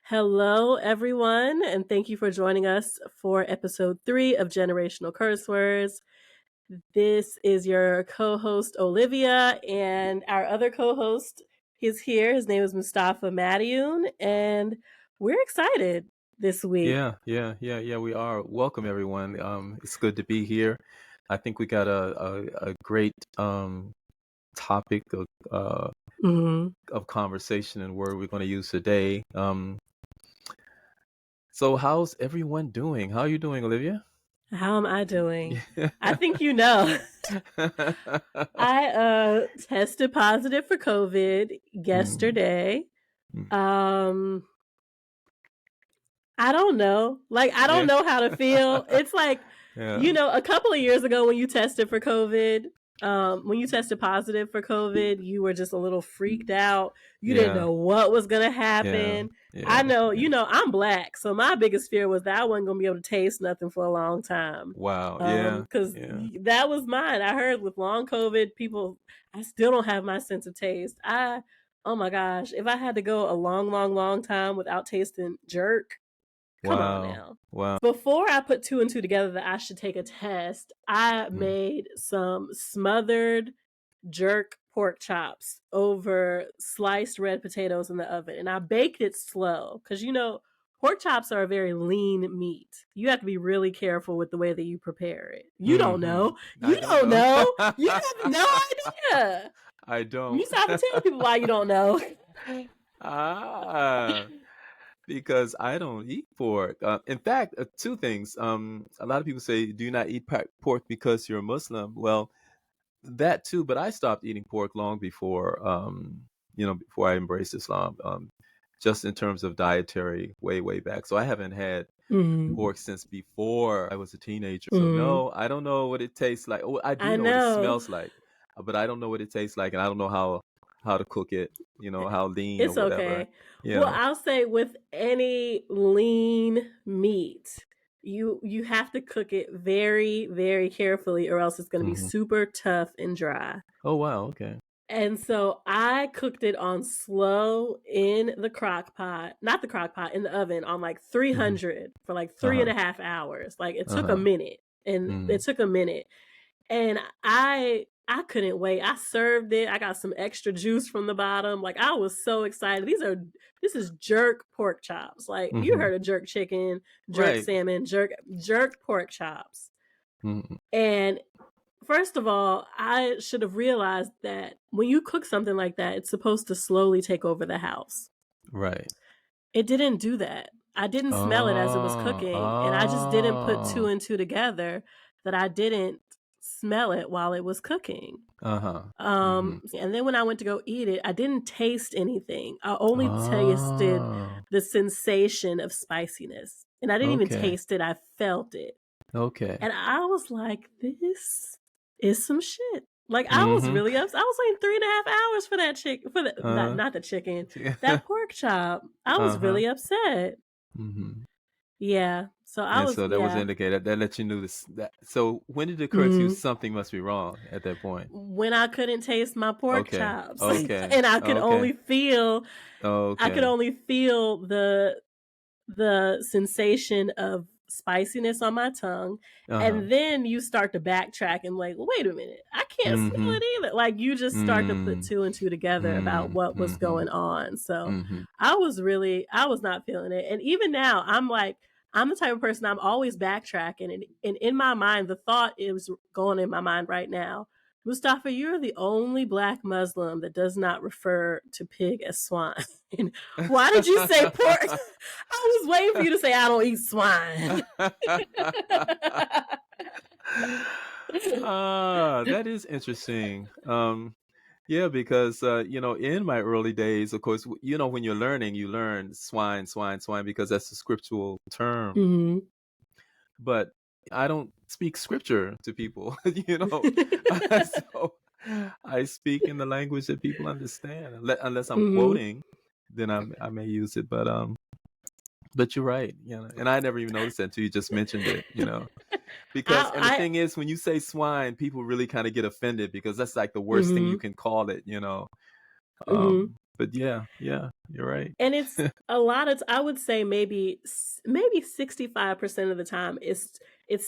Hello, everyone, and thank you for joining us for episode 3 of Generational Curse Words. This is your co-host, Olivia, and our other co-host is here. His name is Mustafaa and and we're excited this week. Yeah. We are. Welcome, everyone. It's good to be here. I think we got a great topic Mhm. of conversation and word we're going to use today. So how's everyone doing? How are you doing, Olivia? How am I doing? I think you know. I tested positive for COVID Mm, yesterday. mm. Um I don't know. I don't Yeah. know how to feel. It's like, Yeah. a couple of years ago when you tested for COVID, when you tested positive for COVID, you were just a little freaked out. You didn't Yeah. know what was going to Yeah. happen. I Yeah. know, Yeah. I'm black. So my biggest fear was that I wasn't going to be able to taste nothing for a long time. Wow. Yeah. Cause Yeah. that was mine. I heard with long COVID, I still don't have my sense of taste. Oh my gosh, if I had to go a long, long, long time without tasting jerk, come on Wow. now. Wow. Before I put two and two together that I should take a test, I Mm. made some smothered jerk pork chops over sliced red potatoes in the oven. And I baked it slow because, pork chops are a very lean meat. You have to be really careful with the way that you prepare it. You don't Hmm. know. I You don't don't know. know. You have no idea. I You don't. stop and tell people why you don't know. Ah, because I don't eat pork. In fact, two things. A lot of people say, "Do you not eat pork because you're a Muslim?" Well, that too, but I stopped eating pork long before, before I embraced Islam. Just in terms of dietary, way back. So I haven't had Mm, pork since before I was a teenager. So mm. no, I don't know what it tastes like. Oh, I do I know what it know. smells like, but I don't know what it tastes like, and I don't know how to cook it. How lean or It's whatever. okay. You Well, know. I'll say with any lean meat, you have to cook it very, very carefully or else it's going to be Hmm. super tough and dry. Oh wow. Okay. And so I cooked it on slow in the crock pot, not the crock pot, in the oven on like Hmm. 300 for like Uh three and huh. a half hours. Like it Uh took a huh. minute and Mm. it took a minute. And I couldn't wait. I served it. I got some extra juice from the bottom. Like I was so excited. This is jerk pork chops. Like you Hmm. heard of jerk chicken, jerk Right. salmon, jerk pork chops. Hmm. And first of all, I should have realized that when you cook something like that, it's supposed to slowly take over the house. Right. It didn't do that. I didn't smell it as it was Oh. cooking, and I just didn't put two Oh. and two together that I didn't smell it while it was cooking. Uh huh. Hmm. And then when I went to go eat it, I didn't taste anything. I only tasted Oh. the sensation of spiciness. And I didn't even Okay. taste it, I felt it. Okay. And I was like, this is some shit. Like I was Hmm. really upset. I was waiting 3.5 hours for that chicken for the Uh. not the chicken, that pork chop. I was Uh-huh. really upset. Hmm. Yeah. So I And was so that was yeah. indicated that let you know this. That so when did it occur to you Mhm. something must be wrong at that point? When I couldn't taste my pork Okay. chops Okay. and Okay. I could Okay. only feel the sensation of spiciness on my tongue, Uh-huh. and then you start to backtrack and like, wait a minute, I can't smell Mm-hmm. it either. Like you just start to put Mm. two and two together about Mm. what was Mm-hmm. going on. So Mm-hmm. I was not feeling it, and even now I'm like, I'm the type of person, I'm always backtracking, and in my mind the thought is going in my mind right now, Mustafa, you're the only black Muslim that does not refer to pig as swine. Why did you say pork? I was waiting for you to say I don't eat swine. That is interesting. Yeah, because in my early days, of course, when you're learning, you learn swine, because that's a scriptural term. Mhm. But I don't speak scripture to people, so I speak in the language that people understand, unless I'm Mhm. quoting, then I may use it. But you're right, and I never even noticed that until you just mentioned it. Because and the I thing is, when you say swine, people really kind of get offended because that's like the worst thing you Mhm. can call it. Mhm. But yeah, yeah. You're right. And it's a lot of I would say maybe 65% of the time it's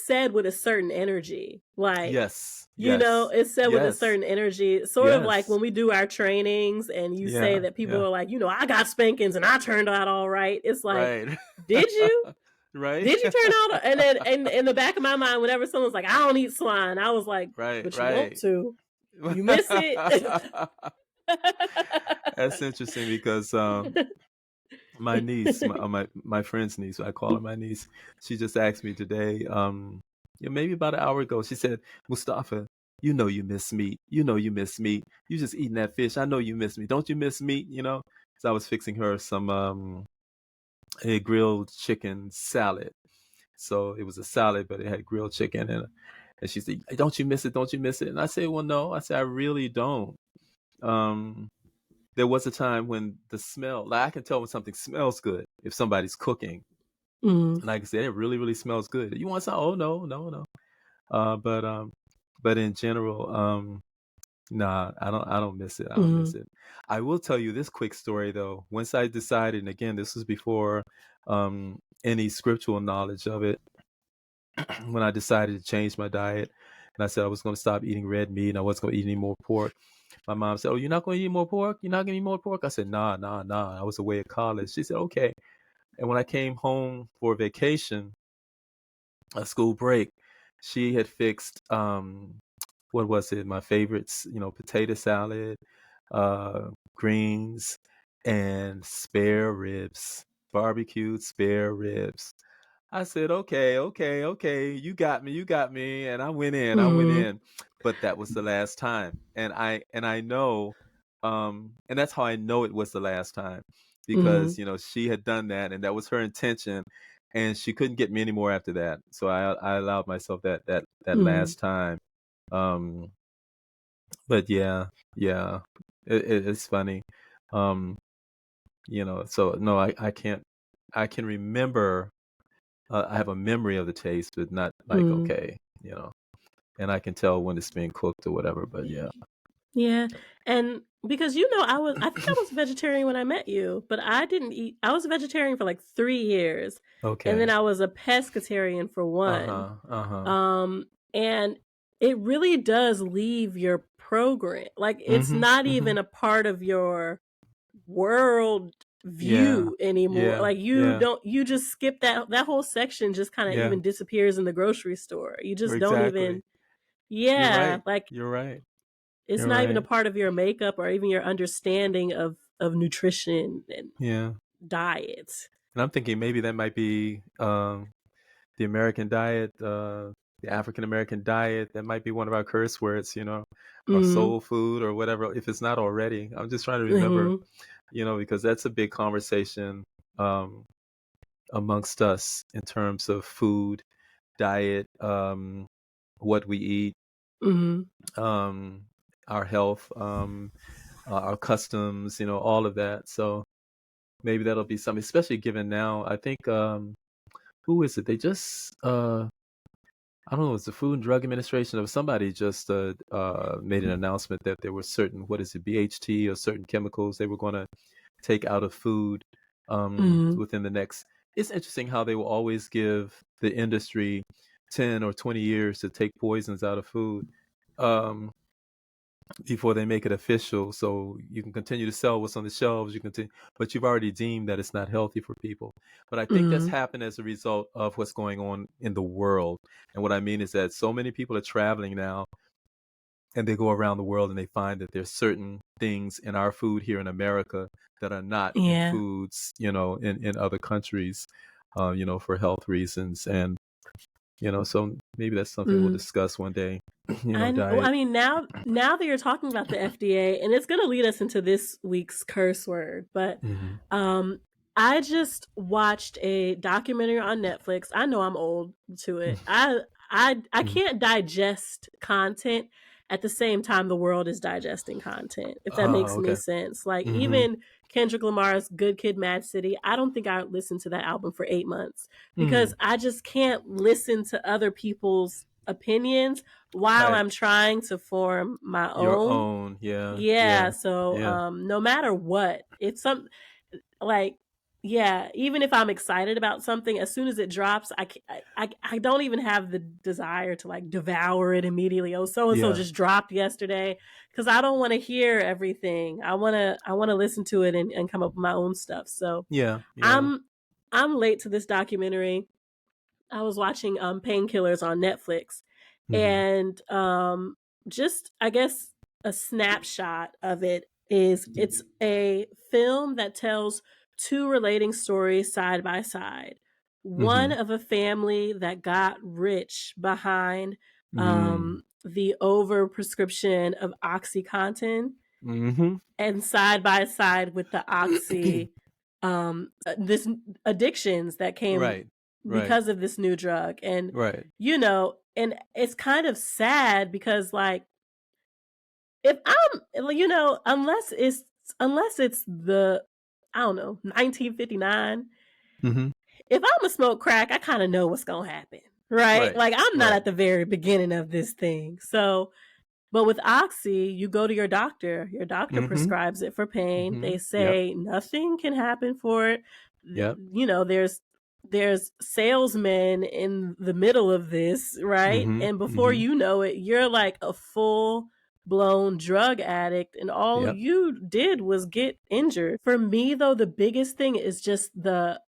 said with a certain energy. Like, Yes. Yes. it's said with a Yes. certain energy, sort of like Yes. when we do our trainings and you say Yeah. that people Yeah. are like, "I got spankings and I turned out all right." It's like, Right. "Did you? Right. Did you turn out?" And then in the back of my mind, whenever someone's like, "I don't eat swine," I was like, Right. "But you want Right. to. You miss it." That's interesting because my niece, my friend's niece, I call her my niece. She just asked me today, yeah, maybe about an hour ago. She said, "Mustafa, you know you miss meat. You know you miss meat. You just eating that fish. I know you miss me. Don't you miss meat? You know?" So I was fixing her some a grilled chicken salad. So it was a salad, but it had grilled chicken and she said, "Don't you miss it? Don't you miss it?" And I said, "Well, no." I said, "I really don't." Um, there was a time when the smell, like I can tell when something smells good if somebody's cooking. Mm, Like I said, it really, really smells good. You want some? Oh no, no, no. Uh, but um, but in general, nah, I don't miss it. I don't miss mhm, it. I will tell you this quick story though. Once I decided, and again, this was before any scriptural knowledge of it, when I decided to change my diet, and I said I was going to stop eating red meat and I wasn't going to eat any more pork. My mom said, "Oh, you're not going to eat more pork? You're not going to eat more pork?" I said, "Nah, nah, nah." I was away at college. She said, "Okay." And when I came home for vacation, a school break, she had fixed what was it? My favorites, potato salad, greens, and spare ribs, barbecued spare ribs. I said, "Okay, okay, okay, you got me," and I went mhm, in, but that was the last time, and I know, and that's how I know it was the last time, because mhm, she had done that, and that was her intention, and she couldn't get me anymore after that, so I allowed myself that mhm, last time, um, but yeah, yeah, it's funny, um, so no, I can't, I can remember I have a memory of the taste, but not like mhm. okay, and I can tell when it's being cooked or whatever. But yeah, Yeah, and because I think I was vegetarian when I met you, but I was a vegetarian for like 3 years, and then okay, I was a pescatarian for uh 1. huh, uh huh, Um, and it really does leave your program. Like, it's mhm, not mhm, even a part of your world yeah, view anymore. yeah, Like, yeah, you just skip that whole section just kinda yeah, even disappears in the grocery store. You just don't exactly. even. Yeah, like, You're right, it's you're not even a right. part of your makeup or even your understanding of nutrition and Yeah, diet. and I'm thinking maybe that might be the American diet, the African American diet. That might be one of our curse words, or Mhm, soul food or whatever. If it's not already, I'm just trying to remember, mhm, because that's a big conversation. Um, Amongst us in terms of food, diet, what we eat, mhm, um, our health, our customs, all of that. So maybe that'll be something, especially given now. I think who is it? They just I don't know. It's the Food and Drug Administration or somebody just made an announcement that there were certain, what is it, BHT or certain chemicals they were going to take out of food mhm. within the next. It's interesting how they will always give the industry 10 or 20 years to take poisons out of food um, before they make it official. So you can continue to sell what's on the shelves. You continue, but you've already deemed that it's not healthy for people. But I think that's Mhm. happened as a result of what's going on in the world. And what I mean is that so many people are traveling now and they go around the world and they find that there's certain things in our food here in America that are not in Yeah. foods, in other countries, for health reasons. And, so maybe that's something we'll Mhm. discuss one day, I diet. mean, now that you're talking about the FDA, and it's gonna lead us into this week's curse word, but, Hmm. um, I just watched a documentary on Netflix. I know I'm old to it. I Hmm. can't digest content at the same time the world is digesting content, if that makes any Okay. sense. Like, Hmm. even Kendrick Lamar's Good Kid, Mad City, I don't think I listened to that album for 8 months Hmm. because I just can't listen to other people's opinions while Right. I'm trying to form my Your own. own. Yeah. Yeah, Yeah. so Yeah. no matter what, it's some like, yeah, even if I'm excited about something, as soon as it drops, I don't even have the desire to like devour it immediately. Oh, so and so Yeah. just dropped yesterday, because I don't want to hear everything. I want to listen to it and come up with my own stuff. So Yeah. Yeah. I'm I'm late to this documentary. I was watching Painkillers on Netflix, Mhm. and just I guess a snapshot of it is it's a film that tells two relating stories side by side. One Mhm. of a family that got rich behind Mm. the over prescription of OxyContin, Mhm. and side by side with the oxy this addictions that came Right. Right. because of this new drug. And Right. and it's kind of sad because like if I'm unless it's the, I don't know, 1959, Mhm. if I'm a smoke crack, I kind of know what's going to happen, right? Right. Like I'm not Right. at the very beginning of this thing. So but with Oxy, you go to your doctor. Your doctor Mhm. prescribes it for pain. They Mhm. Yep. say nothing can happen for it. Yep. There's salesmen in the middle of this, right? Mhm. And before Mhm. you know it, you're like a full blown drug addict, and all Yep. you did was get injured. For me though, the biggest thing is just the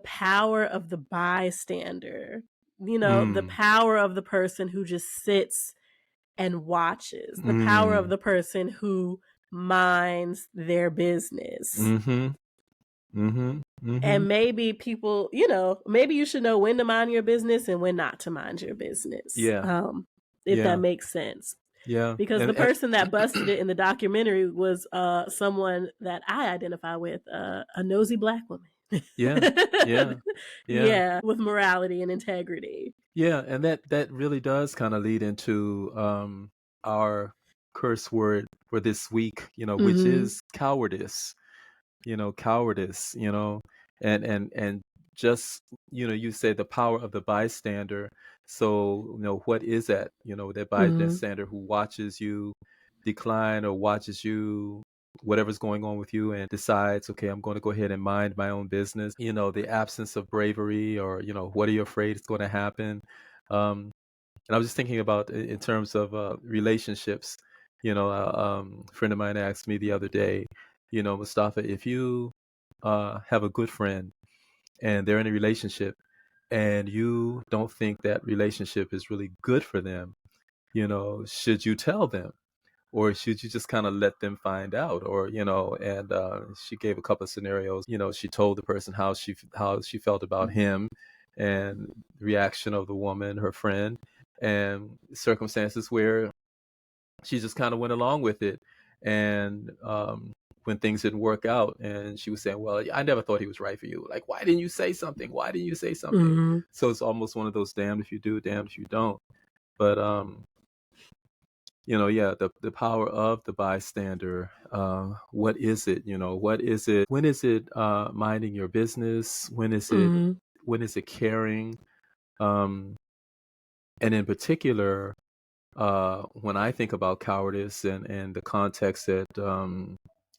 power of the bystander. The Mm. power of the person who just sits and watches, the power of Mm. the person who minds their business. Mhm. Mhm. Mhm. And maybe people, maybe you should know when to mind your business and when not to mind your business. Yeah. If that Yeah. makes sense. Yeah. Because the person that busted it in the documentary was someone that I identify with, a nosy black woman. Yeah. Yeah. Yeah. Yeah, with morality and integrity. Yeah, and that really does kind of lead into our curse word for this week, which Mhm. is cowardice. Cowardice, and just, you say the power of the bystander. So, what is that? That Mhm. bystander who watches you decline or watches you, whatever's going on with you, and decides, okay, I'm going to go ahead and mind my own business. The absence of bravery, or, what are you afraid is going to happen? Um, and I was just thinking about in terms of relationships. A friend of mine asked me the other day, Mustafa, if you have a good friend and they're in a relationship and you don't think that relationship is really good for them, should you tell them? Or should you just kind of let them find out? Or, and she gave a couple of scenarios. She told the person how she felt about him, and the reaction of the woman, her friend, and circumstances where she just kind of went along with it. And when things didn't work out, and she was saying, well, I never thought he was right for you. Like, why didn't you say something? Why didn't you say something? Mhm. So it's almost one of those damned if you do, damned if you don't. But yeah, the power of the bystander. What is it? What is it? When is it minding your business? Mhm. When is it caring? Um, and in particular, when I think about cowardice, and the context that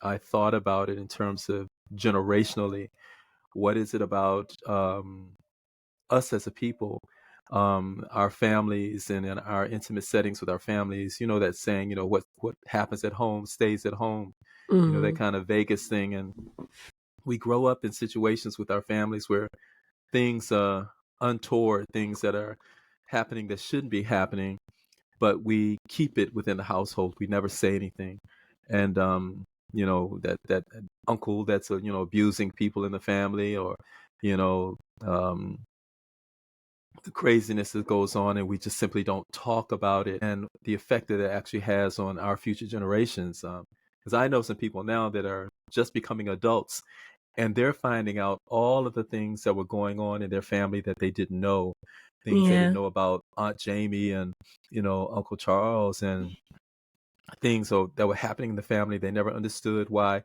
I thought about it in terms of generationally, what is it about us as a people, our families, and in our intimate settings with our families? That saying, what happens at home stays at home. That Mhm. kind of Vegas thing. And we grow up in situations with our families where things untoward, things that are happening that shouldn't be happening, but we keep it within the household. We never say anything. And that uncle that's abusing people in the family, or you know um the craziness that goes on, and we just simply don't talk about it, and the effect that it actually has on our future generations. Because I know some people now that are just becoming adults, and they're finding out all of the things that were going on in their family that they didn't know, things they didn't Yeah. know about Aunt Jamie and Uncle Charles, and things that were happening in the family. They never understood why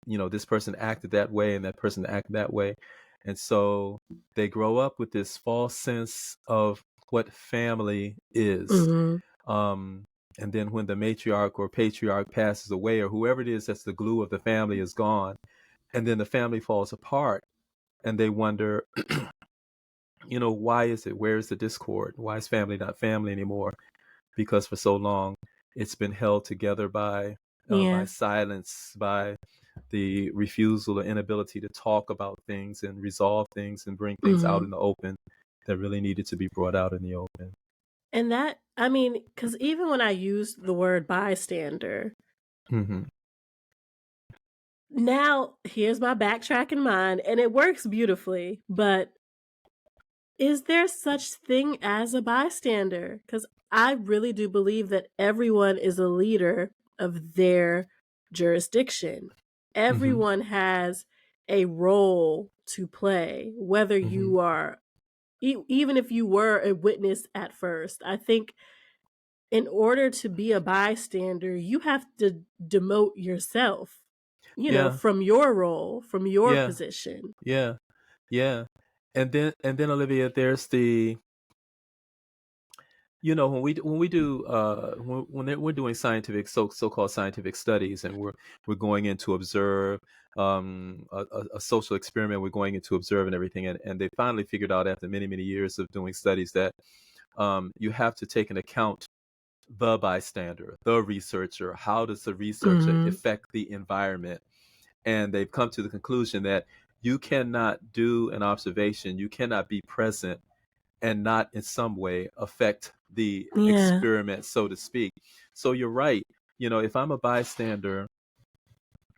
this person acted that way and that person acted that way. And so they grow up with this false sense of what family is. Mhm. um and then when the matriarch or patriarch passes away, or whoever it is that's the glue of the family is gone, and then the family falls apart, and they wonder, why is it? Where is the discord? Why is family not family anymore? Because for so long it's been held together by Yeah. silence, by the refusal or inability to talk about things and resolve things and bring things out Hmm. in the open that really needed to be brought out in the open. And that, I mean, because even when I use the word bystander, Hmm. now here's my backtrack in mind, and it works beautifully, but is there such thing as a bystander? Because I really do believe that everyone is a leader of their jurisdiction. Hmm. Everyone has a role to play, whether Hmm. you are, even if you were a witness at first. I think in order to be a bystander, you have to demote yourself, Yeah, from your role, from your yeah, position. yeah, yeah. And then Olivia, there's the when we do we're doing scientific so-called scientific studies, and we're going in to observe a social experiment. We're going in to observe and everything, and they finally figured out after many many years of doing studies that you have to take into account the bystander, the researcher. How does the researcher Mhm. affect the environment? And they've come to the conclusion that you cannot do an observation, you cannot be present and not in some way affect the Yeah. experiment, so to speak. So you're right. If I'm a bystander,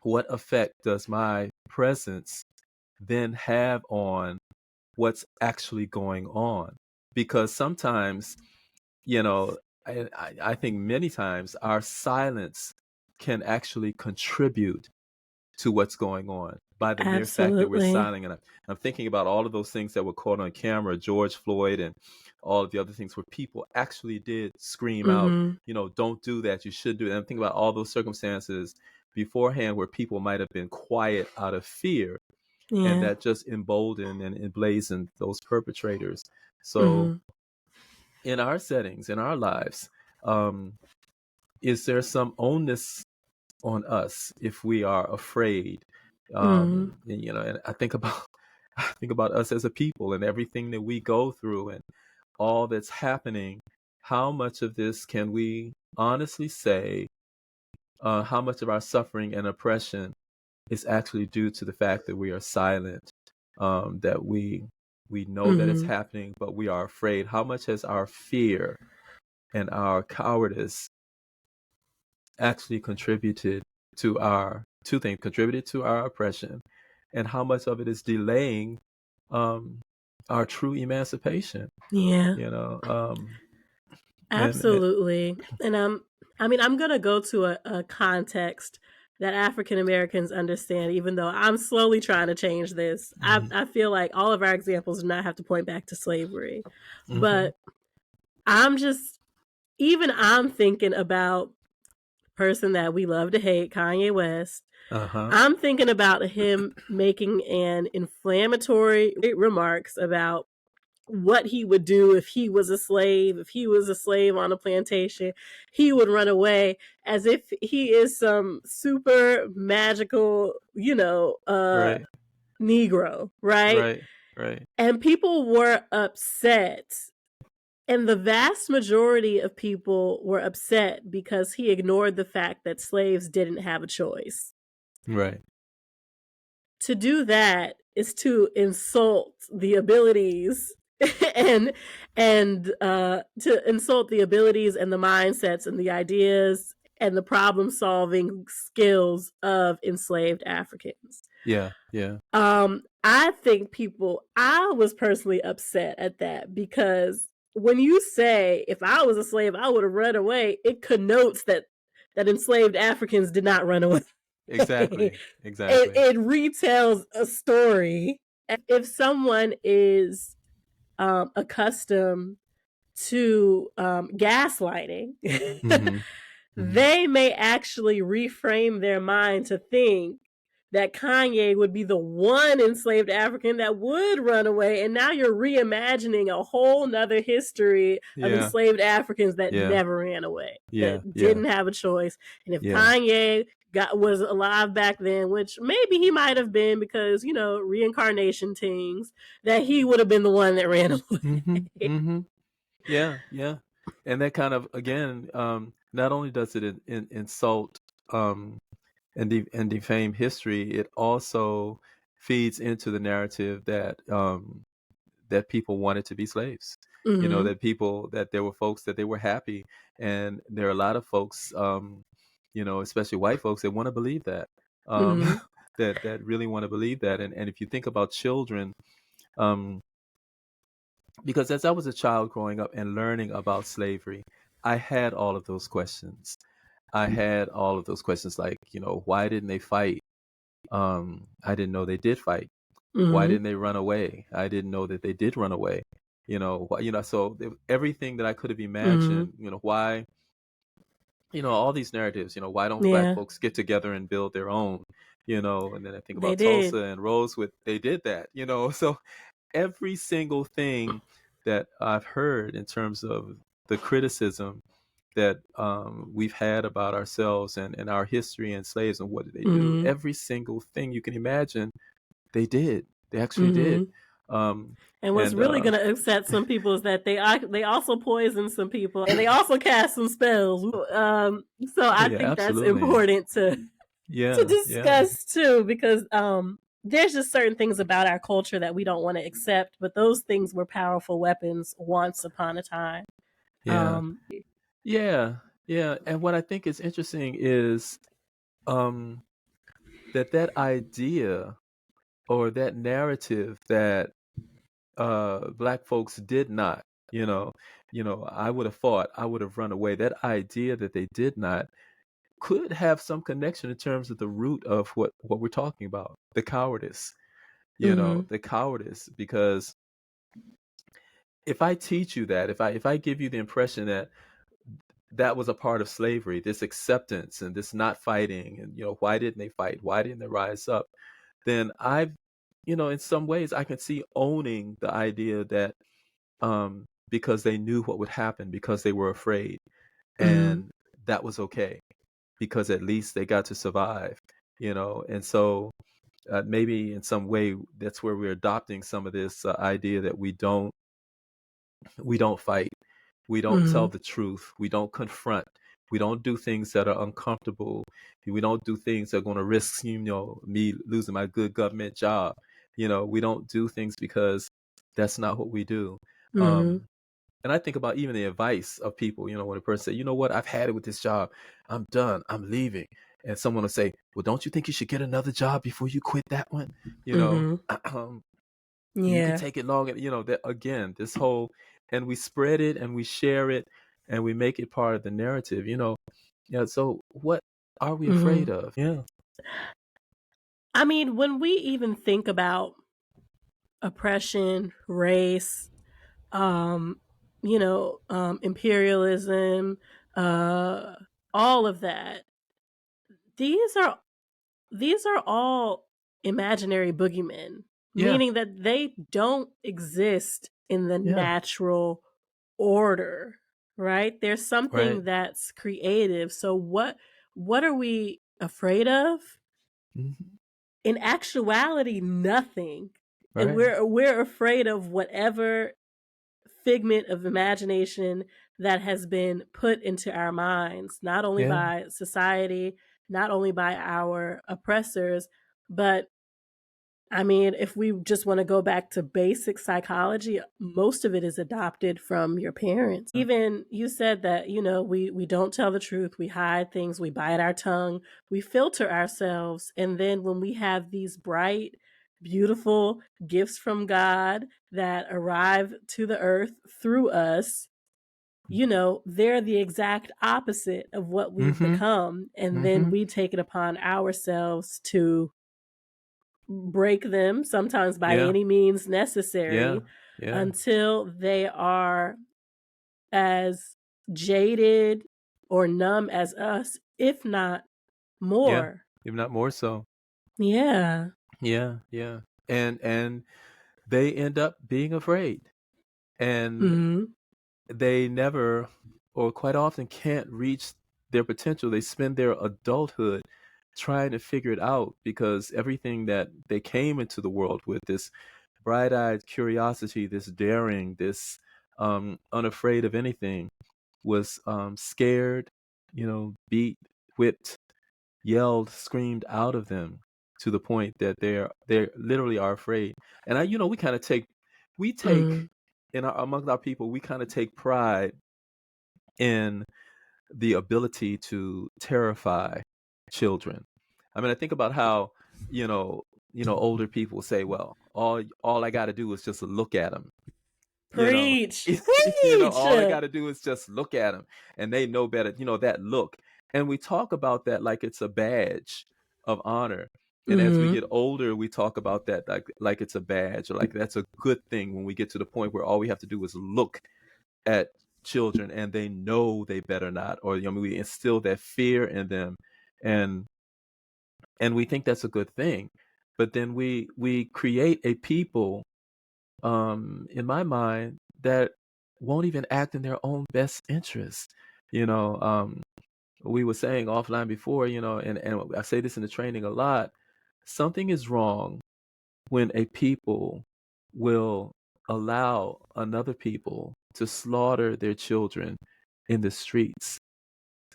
what effect does my presence then have on what's actually going on? Because sometimes, you know, I think many times our silence can actually contribute to what's going on by the mere fact that we're Absolutely. silent. And I'm thinking about all of those things that were caught on camera, George Floyd and all of the other things where people actually did scream out, Mhm. don't do that, you should do it. And I'm thinking about all those circumstances beforehand where people might have been quiet out of fear, and Yeah. that just emboldened and emblazoned those perpetrators. So Mhm. in our settings, in our lives, um, is there some onus on us if we are afraid? Mhm. And I think about I think about us as a people and everything that we go through and all that's happening. How much of this can we honestly say? How much of our suffering and oppression is actually due to the fact that we are silent? That we know that it's Mhm. happening, but we are afraid. How much has our fear and our cowardice actually contributed to our two things, contributed to our oppression, and how much of it is delaying um our true emancipation? Yeah. you know um and Absolutely. And I mean, I'm gonna go to a context that African Americans understand, even though I'm slowly trying to change this. Mhm. I feel like all of our examples do not have to point back to slavery. Mhm. But I'm just, even I'm thinking about person that we love to hate, Kanye West. Uh-huh. I'm thinking about him making an inflammatory remarks about what he would do if he was a slave, if he was a slave on a plantation. He would run away as if he is some super magical, Right. Negro, right? Right. Right. And people were upset. And the vast majority of people were upset because he ignored the fact that slaves didn't have a choice. Right. To do that is to insult the abilities and to insult the abilities and the mindsets and the ideas and the problem solving skills of enslaved Africans. Yeah. Yeah. I was personally upset at that because when you say, if I was a slave, I would have run away, it connotes that enslaved Africans did not run away. it, Exactly. Exactly. it retells a story. If someone is accustomed to gaslighting, Mhm. Mhm. they may actually reframe their mind to think that Kanye would be the one enslaved African that would run away. And now you're reimagining a whole nother history of Yeah. enslaved Africans that Yeah. never ran away, Yeah. that Yeah. didn't have a choice. And if Yeah. Kanye was alive back then, which maybe he might have been because, reincarnation things, that he would have been the one that ran Mhm. away. Mhm. Yeah. Yeah. And that kind of, again, not only does it insult um and defame history, it also feeds into the narrative that people wanted to be slaves. Mm-hmm. That there were folks that they were happy, and there are a lot of folks, especially white folks, that want to believe that, um, Mm-hmm. that really want to believe that. And if you think about children, um, because as I was a child growing up and learning about slavery, I had all of those questions. I had all of those questions, like, why didn't they fight? I didn't know they did fight. Why Mm-hmm. didn't they run away? I didn't know that they did run away. So everything that I could have Mm-hmm. imagined, why, all these narratives, why don't black Yeah, folks get together and build their own, and then I think they about did. Tulsa and Rosewood, they did that, so every single thing that I've heard in terms of the criticism that we've had about ourselves and our history and slaves and what did they do, Mm-hmm. every single thing you can imagine, they did. They actually did. Mm-hmm. Um, And what's and really going to upset some people is that they also poison some people and they also cast some spells. So oh I yeah, think that's absolutely. important to Yeah, yeah, discuss too, because there's just certain things about our culture that we don't want to accept, but those things were powerful weapons once upon a time. yeah, Um, yeah, yeah. And what I think is interesting is um, that idea or that narrative that black folks did not, you know, I would have fought, I would have run away. That idea that they did not could have some connection in terms of the root of what we're talking about, the cowardice. mhm, The cowardice, because if I teach you that, if I give you the impression that that was a part of slavery, this acceptance and this not fighting, and why didn't they fight? Why didn't they rise up? Then in some ways, I can see owning the idea that because they knew what would happen, because they were afraid, mhm, and that was okay, because at least they got to survive. And so maybe in some way that's where we're adopting some of this idea that we don't fight, we don't tell mhm, the truth, we don't confront, we don't do things that are uncomfortable, we don't do things that are going to risk me losing my good government job. We don't do things because that's not what we do. mhm, um and I think about even the advice of people, when a person say, you know what, I've had it with this job, I'm done, I'm leaving, and someone will say, well, don't you think you should get another job before you quit that one? you know mhm. you can Yeah. take it long, that again, this whole, and we spread it and we share it and we make it part of the narrative. Yeah, so what are we afraid Mhm. of? Yeah. I mean, when we even think about oppression, race, um, imperialism, uh, all of that, these are these are all imaginary boogeymen, Yeah. meaning that they don't exist in the Yeah. natural order, right? There's Right. something that's creative. So what are we afraid of? Hmm. In actuality, nothing. And Right. we're afraid of whatever figment of imagination that has been put into our minds, not only Yeah. by society, not only by our oppressors, but I mean, if we just want to go back to basic psychology, most of it is adopted from your parents. Even you said that, we don't tell the truth, we hide things, we bite our tongue, we filter ourselves. And then when we have these bright, beautiful gifts from God that arrive to the earth through us, they're the exact opposite of what we've Hmm. become. And then Hmm. we take it upon ourselves to break them, sometimes by Yeah. any means Yeah. necessary, Yeah. until they are as jaded or numb as us, if not Yeah. more. If not more so. Yeah. Yeah, yeah. And they end up being afraid. And Mhm. they never, or quite often, can't reach their potential. They spend their adulthood trying to figure it out because everything that they came into the world with, this bright-eyed curiosity, this daring, this unafraid of anything, was scared, beat, whipped, yelled, screamed out of them to the point that they literally are afraid. And we kind of take Mhm. among our people, we kind of take pride in the ability to terrify children. I mean, I think about how you know older people say, "Well, all I got to do is just look at them." You know, Preach. Preach. all I got to do is just look at them, and they know better. That look, and we talk about that like it's a badge of honor. And as we get Mhm. older, we talk about that like it's a badge, or like that's a good thing when we get to the point where all we have to do is look at children and they know they better not, or we instill that fear in them, and we think that's a good thing. But then we create a people, in my mind, that won't even act in their own best interest. you know um we were saying offline before, and I say this in the training a lot. Something is wrong when a people will allow another people to slaughter their children in the streets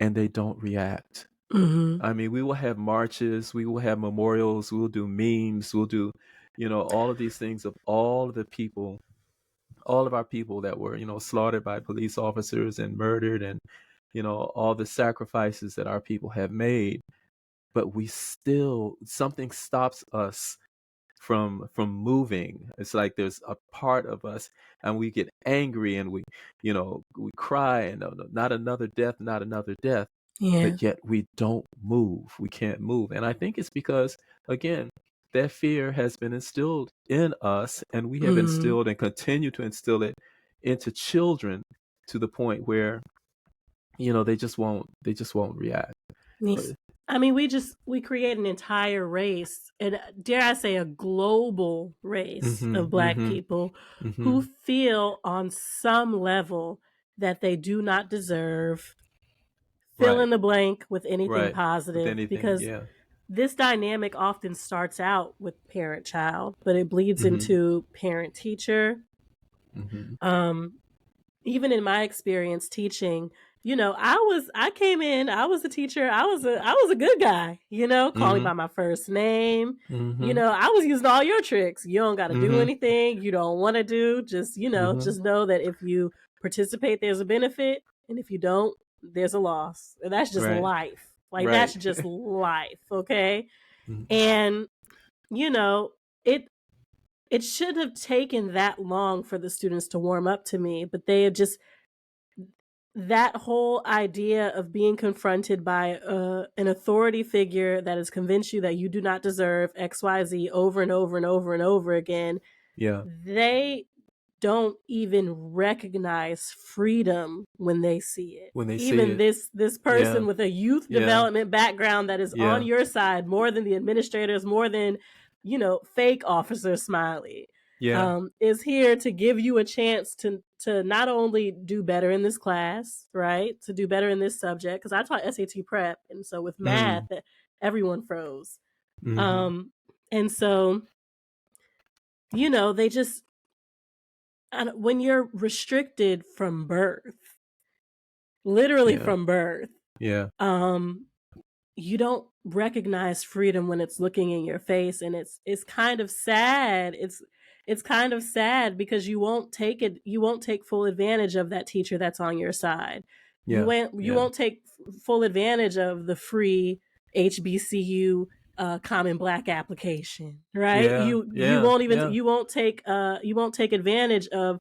and they don't react. Mhm. I mean, we will have marches, we will have memorials, we'll do memes, we'll do, all of these things of all of the people, all of our people that were, slaughtered by police officers and murdered, and, all the sacrifices that our people have made. But we still, something stops us from moving. It's like there's a part of us, and we get angry, and we cry, and no, no, not another death, not another death. Yeah. But yet we don't move. We can't move. And I think it's because, again, that fear has been instilled in us, and we have Mhm. instilled and continue to instill it into children to the point where, they just won't react. Yeah. But I mean, we create an entire race, and dare I say, a global race of mhm, Black mhm, people who mhm. feel on some level that they do not deserve fill in Right, the blank with anything right. With positive, anything, because yeah. this dynamic often starts out with parent child, but it bleeds Mhm, into parent teacher. mhm, Um, Even in my experience teaching, I came in, I was a teacher, I was a good guy, call me mhm, by my first name. mhm, I was using all your tricks. You don't got to do mhm, anything you don't want to do. mhm. Just know that if you participate, there's a benefit, and if you don't, there's a loss. And that's just Right, life. Like, that's right. just life, okay? Mhm. And you know, it it shouldn't have taken that long for the students to warm up to me, but they had just that whole idea of being confronted by an authority figure that has convinced you that you do not deserve XYZ over and over and over and over again, Yeah, they don't even recognize freedom when they see it. when they see Even it. this Yeah, person with a youth yeah, development background that is on yeah, your side more than the administrators, more than fake Officer Smiley, yeah. is here to give you a chance to not only do better in this class, right? To do better in this subject, because I taught SAT prep, and so with math, Mm, everyone froze. mhm. Um, and so they just and when you're restricted from birth, literally Yeah, from birth, yeah, um, you don't recognize freedom when it's looking in your face, and it's kind of sad. It's kind of sad because you won't take full advantage of that teacher that's on your side. yeah, You yeah. won't take full advantage of the free HBCU Common Black application, right? Yeah, yeah, yeah, You won't take advantage of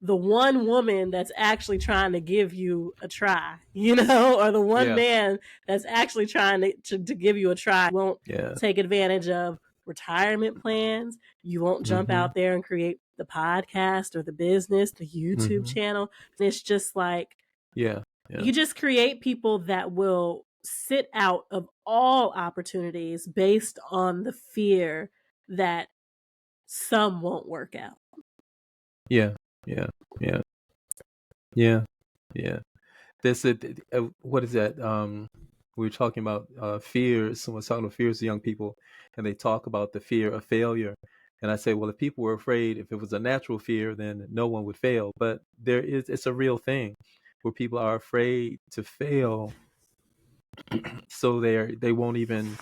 the one woman that's actually trying to give you a try, or the one yeah, man that's actually trying to give you a try. You won't yeah. take advantage of retirement plans. You won't jump Mhm, out there and create the podcast or the business, the YouTube mhm. channel. And it's just like Yeah, yeah. you just create people that will sit out of all opportunities based on the fear that some won't work out. Yeah. Yeah. Yeah. Yeah. Yeah. There's a what is that? We were talking about fears. Someone's talking about fears of young people, and they talk about the fear of failure. And I say, well, if people were afraid, if it was a natural fear, then no one would fail. But it's a real thing where people are afraid to fail, so they won't even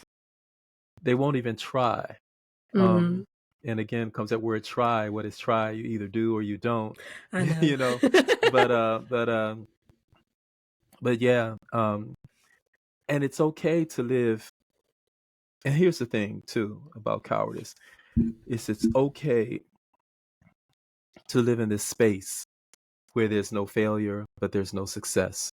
try. Mm-hmm. And again, comes that word try. What is try? You either do or you don't. I know. you know. But but yeah. And it's okay to live. And here's the thing too about cowardice: is it's okay to live in this space where there's no failure, but there's no success.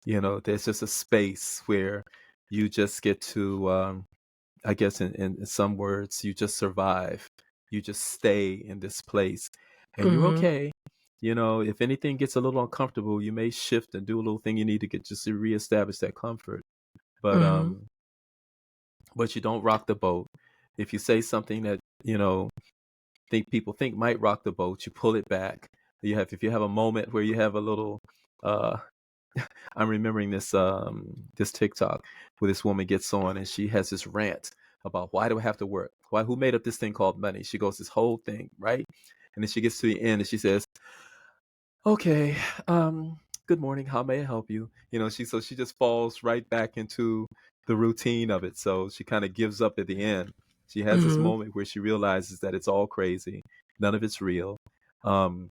There's just a space where you just get to, I guess, in some words, you just survive. You just stay in this place, and you're Mm-hmm. okay. If anything gets a little uncomfortable, you may shift and do a little thing you need to get just to reestablish that comfort. But Mm-hmm. um, but you don't rock the boat. If you say something that think people think might rock the boat, you pull it back. If you have a moment where you have a little, uh, I'm remembering this TikTok where this woman gets on and she has this rant about why do I have to work? Who made up this thing called money? She goes this whole thing, right? And then she gets to the end and she says, "Okay, good morning. How may I help you?" She just falls right back into the routine of it. So she kind of gives up at the end. She has this Mm-hmm. moment where she realizes that it's all crazy, none of it's real. Um,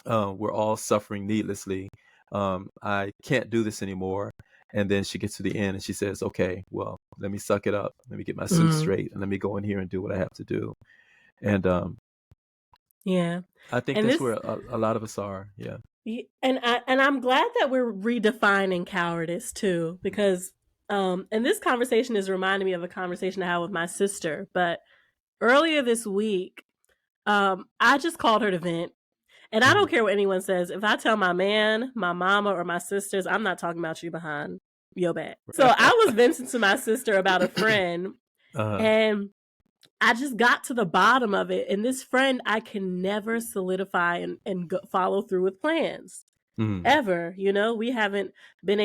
we're all suffering needlessly. I can't do this anymore. And then she gets to the end and she says, "Okay, well, let me suck it up. Let me get my suit Mm-hmm. straight and let me go in here and do what I have to do." And Yeah. I think And that's this where a lot of us are. Yeah. and I'm glad that we're redefining cowardice too, because and this conversation is reminding me of a conversation I had with my sister. But earlier this week, I just called her to vent. And I Hmm. don't care what anyone says. If I tell my man, my mama, or my sisters, I'm not talking about you behind your back. So I was venting to my sister about a friend, uh and I just got to the bottom of it. And this friend, I can never solidify and follow through with plans mm, ever. We haven't been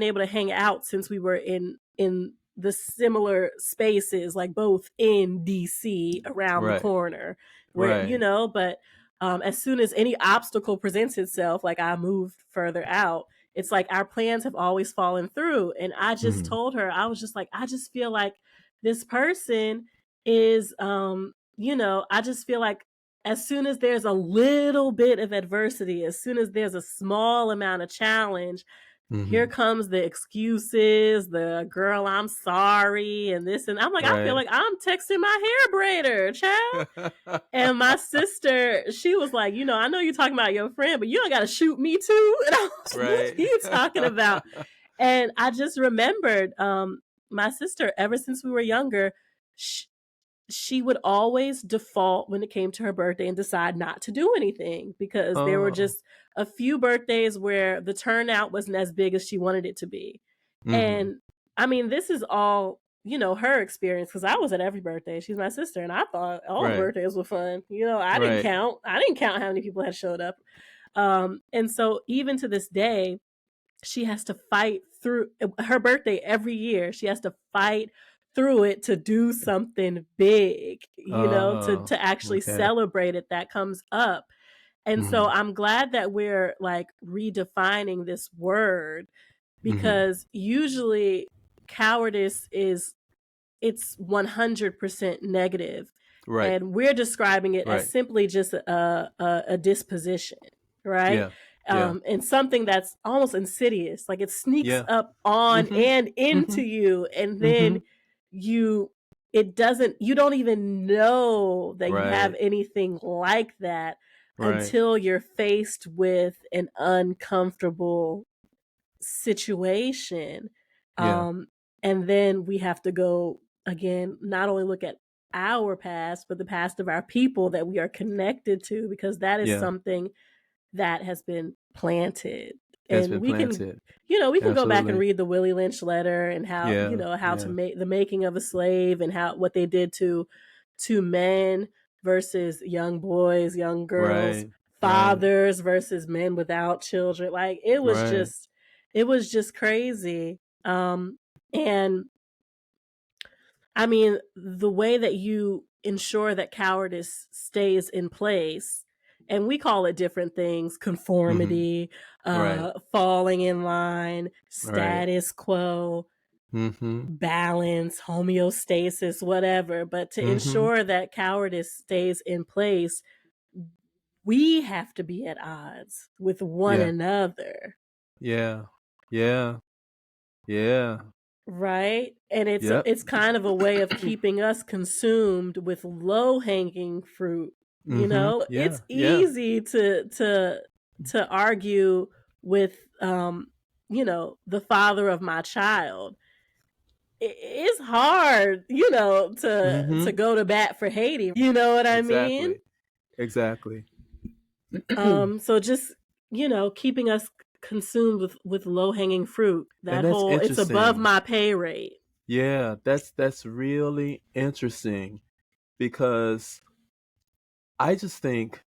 able to hang out since we were in the similar spaces, like both in DC around the right, corner, where right. but as soon as any obstacle presents itself, like I moved further out, it's like our plans have always fallen through. And I just Mhm, told her, I was just like, I just feel like this person is I just feel like as soon as there's a little bit of adversity, as soon as there's a small amount of challenge, here mhm, comes the excuses, the girl, I'm sorry, and this. And I'm like, I feel right. like I'm texting my hair braider, child. And my sister, she was like, I know you're talking about your friend, but you don't got to shoot me too. And I was, what are Right. you talking about? And I just remembered my sister, ever since we were younger, she would always default when it came to her birthday and decide not to do anything, because there were Oh, just a few birthdays where the turnout wasn't as big as she wanted it to be. mhm, And I mean, this is all, her experience, because I was at every birthday. She's my sister, and I thought all the right, birthdays were fun. I didn't right. count. I didn't count how many people had showed up. And so even to this day, she has to fight through her birthday every year. She has to fight through it to do something big, to Oh, actually okay. celebrate it that comes up. And so Mhm, I'm glad that we're like redefining this word, mhm. because usually cowardice is it's 100% negative, Right, and we're describing it as right. simply just a disposition, right? Yeah, yeah, And something that's almost insidious, like it sneaks yeah. up on Mhm, and into mhm, you, and then mhm. you you don't even know that you have Right, anything like that right. until you're faced with an uncomfortable situation. Yeah, Um, and then we have to go again, not only look at our past, but the past of our people that we are connected to, because that is yeah. something that has been planted. has And been we can, planted. we can go back and Absolutely. read the Willie Lynch letter and how, Yeah, how to yeah. make the making of a slave and how what they did to men versus young boys, young girls, Right, right, fathers versus men without children. Like right. it was just crazy. And I mean, the way that you ensure that cowardice stays in place, and we call it different things: Mhm. conformity, Right, falling in line, right. status quo, Mhm, balance, homeostasis, whatever. But to mhm. ensure that cowardice stays in place, we have to be at odds with one Yeah, another. yeah, yeah, yeah. Right? And Yep. it's kind of a way of keeping us consumed with low-hanging fruit. Mhm. It's Yeah, yeah. easy to argue with the father of my child. It's hard, to Mhm. go to bat for Haiti. You know what I mean? Exactly, exactly. So just, keeping us consumed with low-hanging fruit. And That that's whole it's above interesting. my pay rate. Yeah, that's really interesting because I just think,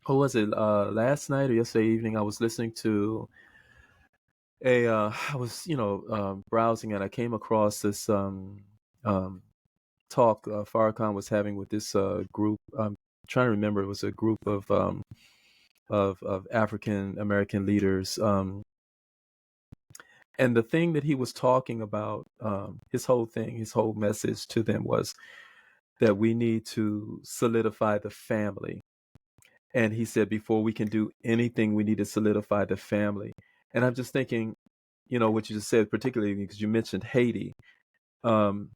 what was it, last night or yesterday evening, I was listening to I was, browsing and I came across this um, talk Farrakhan was having with this group. I'm trying to remember. It was a group of African American leaders. And the thing that he was talking about, his whole thing, his whole message to them was that we need to solidify the family. And he said, before we can do anything, we need to solidify the family. And I'm just thinking, what you just said, particularly because you mentioned Haiti. Um,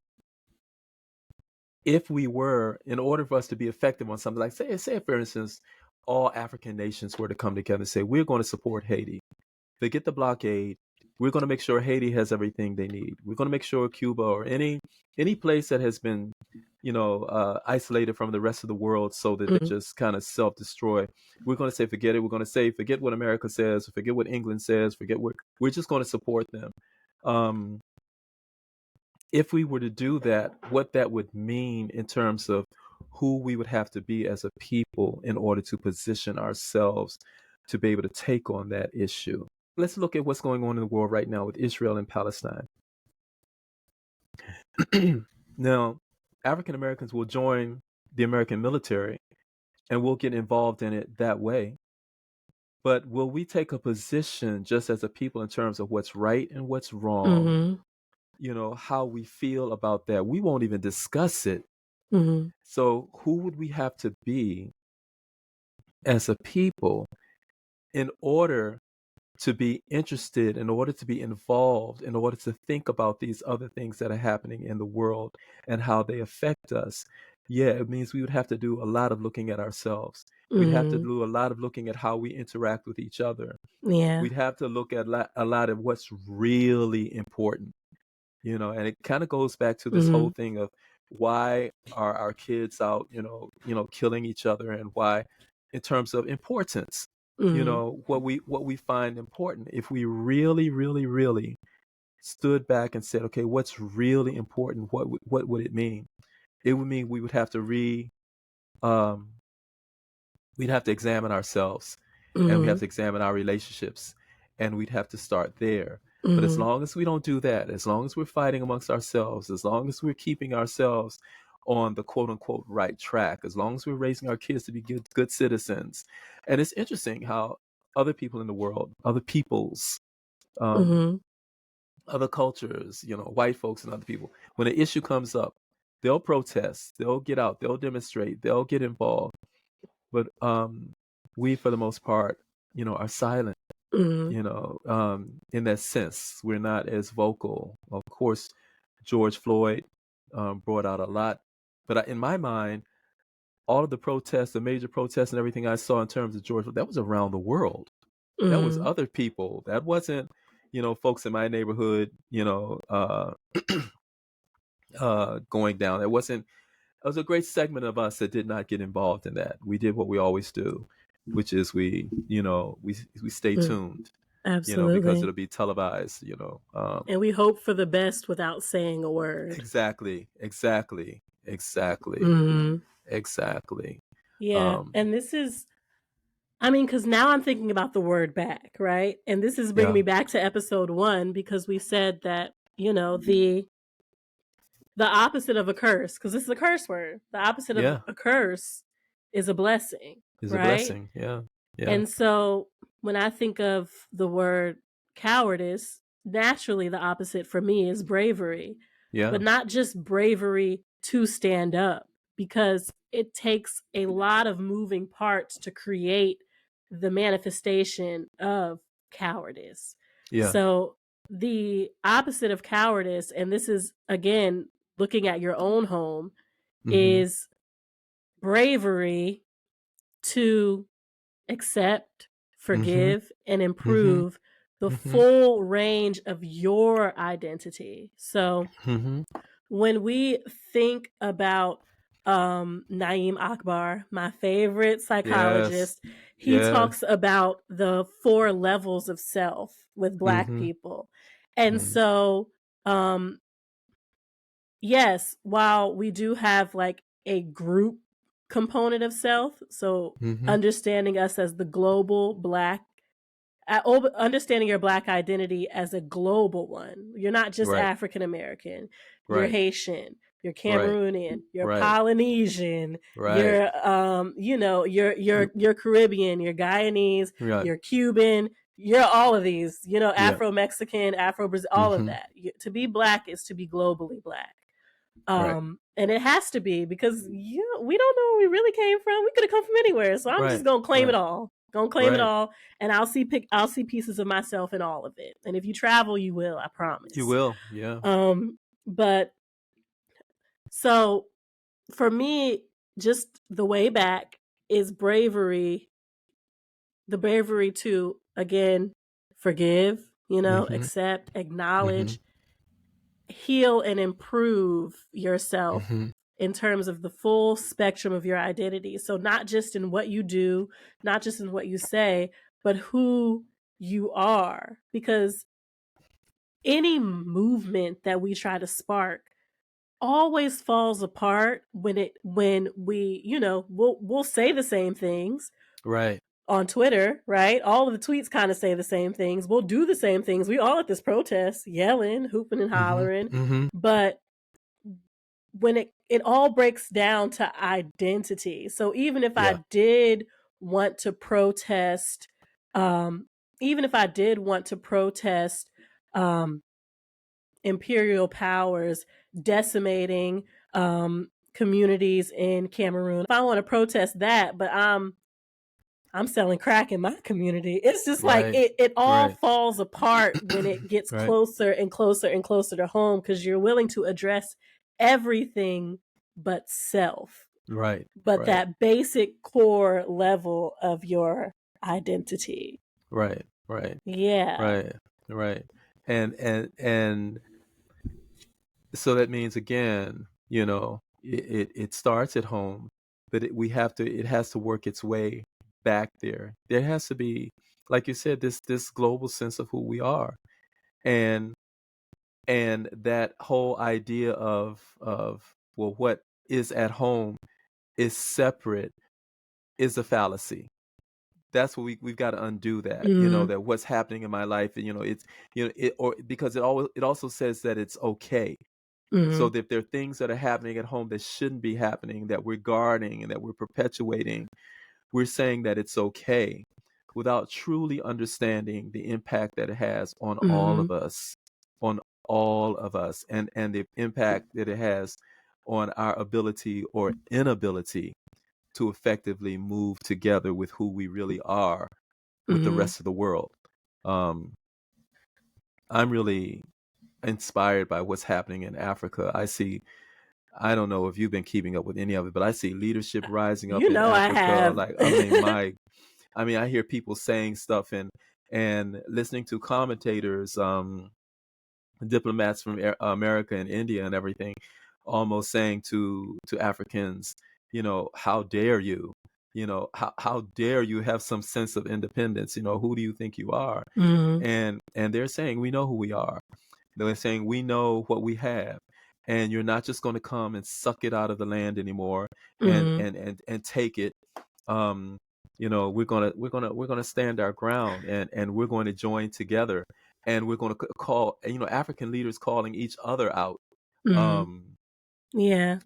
if we were, in order for us to be effective on something like, say, for instance, all African nations were to come together and say, we're going to support Haiti. Forget the blockade. We're going to make sure Haiti has everything they need. We're going to make sure Cuba or any place that has been, isolated from the rest of the world so that they Mhm. just kind of self-destroy. We're going to say, forget it. We're going to say, forget what America says, forget what England says, forget what we're just going to support them. Um, if we were to do that, what that would mean in terms of who we would have to be as a people in order to position ourselves to be able to take on that issue. Let's look at what's going on in the world right now with Israel and Palestine. Now, African Americans will join the American military and we'll get involved in it that way. But will we take a position just as a people in terms of what's right and what's wrong? Mhm. How we feel about that? We won't even discuss it. Mhm. So, who would we have to be as a people in order to be interested, in order to be involved, in order to think about these other things that are happening in the world and how they affect us? Yeah, it means we would have to do a lot of looking at ourselves. We'd have to Mhm. do a lot of looking at how we interact with each other. Yeah. We'd have to look at a lot of what's really important. And it kind of goes back to this whole Mhm. thing of why are our kids out, killing each other, and why, in terms of importance, Mhm. what we find important. If we really, really, really stood back and said, okay, what's really important? What would it mean? It would mean we would have to um, we'd have to examine ourselves, and we have Mhm. to examine our relationships, and we'd have to start there. But as Mhm. long as we don't do that, as long as we're fighting amongst ourselves, as long as we're keeping ourselves on the quote unquote right track, as long as we're raising our kids to be good citizens. And it's interesting how other people in the world, other peoples, um, Mhm. other cultures, white folks and other people, when an issue comes up, they'll protest, they'll get out, they'll demonstrate, they'll get involved. But we, for the most part, are silent. Mhm. In that sense, we're not as vocal. Of course, George Floyd brought out a lot, but in my mind, all of the protests, the major protests, and everything I saw in terms of George Floyd, that was around the world. That was Mhm. other people. That wasn't, folks in my neighborhood, going down. It wasn't. It was a great segment of us that did not get involved in that. We did what we always do. which is we stay Mm, tuned, because absolutely. it'll be televised, And we hope for the best without saying a word. exactly, exactly, exactly, Hmm. exactly. Yeah. Um, And this is, I mean, because now I'm thinking about the word back, right? And this is bringing yeah, me back to episode 1 because we said that, the opposite of a curse, because this is a curse word, the opposite of yeah, a curse is a blessing, is a right? blessing. Yeah, yeah, And so when I think of the word cowardice, naturally the opposite for me is bravery, yeah, but not just bravery to stand up, because it takes a lot of moving parts to create the manifestation of cowardice. yeah. So the opposite of cowardice, and this is again looking at your own home, Mm-hmm. is bravery to accept, Mm-hmm. forgive, and Mm-hmm. improve the Mm-hmm. full range of your identity. So Mm-hmm. when we think about Naeem Akbar, my favorite Yes. psychologist, he Yes. talks about the 4 levels of self with Black Mm-hmm. people. And Mm-hmm. so, um, yes, while we do have like a group component of self, so Mm-hmm. understanding us as the global Black, understanding your Black identity as a global one. You're not just Right. African American. You're Right. Haitian. You're Right. Cameroonian. You're Right. Polynesian. Right. You're you're Caribbean. You're Guyanese. Right. You're Cuban. You're all of these. Yeah. Afro Mexican, Afro Brazil, all of Mm-hmm. that. To be Black is to be globally Black. Right. And it has to be because we don't know where we really came from. We could have come from anywhere. So I'm just Right. gonna claim it Right. all. Gonna claim it Right. all, and I'll see pieces of myself in all of it. And if you travel, you will. I You promise. will. Yeah. But so for me, just the way back is bravery. The bravery to again forgive, Mm-hmm. accept, Mm-hmm. acknowledge, heal, and improve yourself Mm-hmm. in terms of the full spectrum of your identity. So, not just in what you do, not just in what you say, but who you are. Because any movement that we try to spark always falls apart when we, we'll say the same things Right. on Twitter, right? All of the tweets kind of say the same things. We'll do the same things. We all at this protest, yelling, hooping and Mm-hmm. hollering. Mm-hmm. But when it all breaks down to identity. So even if Yeah. I did want to protest, um, even if I did want to protest um, imperial powers decimating communities in Cameroon, if I want to protest that, but I'm selling crack in my community. It's just like Right. it all Right. falls apart when it gets Right. closer and closer and closer to home because you're willing to address everything but self, Right. but Right. that basic core level of your identity. Right. Right. Yeah. Right. Right. And so that means again, it starts at home, but it has to work its way back there. There has to be, like you said, this global sense of who we are, and that whole idea of well, what is at home is separate is a fallacy. That's what we've got to undo that. Mm-hmm. That what's happening in my life, it's it or because it also says that it's okay. So Mm-hmm. that there are things that are happening at home that shouldn't be happening, that we're guarding and that we're perpetuating, we're saying that it's okay without truly understanding the impact that it has on all Mm-hmm. of us, on all of us, and the impact that it has on our ability or inability to effectively move together with who we really are with the Mm-hmm. rest of the world. Um, I'm really inspired by what's happening in Africa. I don't know if you've been keeping up with any of it, but I see leadership rising up You in know I Africa. have. Like, I hear people saying stuff and listening to commentators, diplomats from America and India and everything, almost saying to Africans, how dare you, how dare you have some sense of independence? Who do you think you are? Mhm. And they're saying we know who we are. They're saying we know what we have, and you're not just going to come and suck it out of the land anymore and Mhm. and and and take it. um we're gonna stand our ground, and we're going to join together, and we're going to call, African leaders calling each other out. Mhm. um Yeah.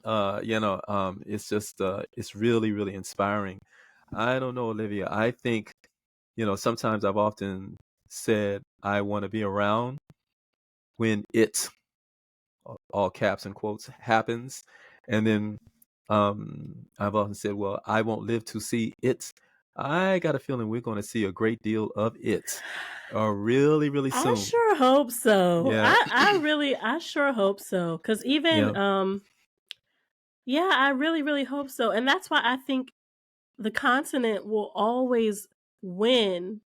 it's just it's really, really inspiring. I don't know, Olivia. I think, sometimes I've often said I want to be around when it, all caps and quotes, happens. And then I've often said, well, I won't live to see it. I got a feeling we're going to see a great deal of it, really, really I soon. sure hope so. Yeah. I sure hope so. Cause even Yeah. yeah, I really, really hope so. And that's why I think the continent will always win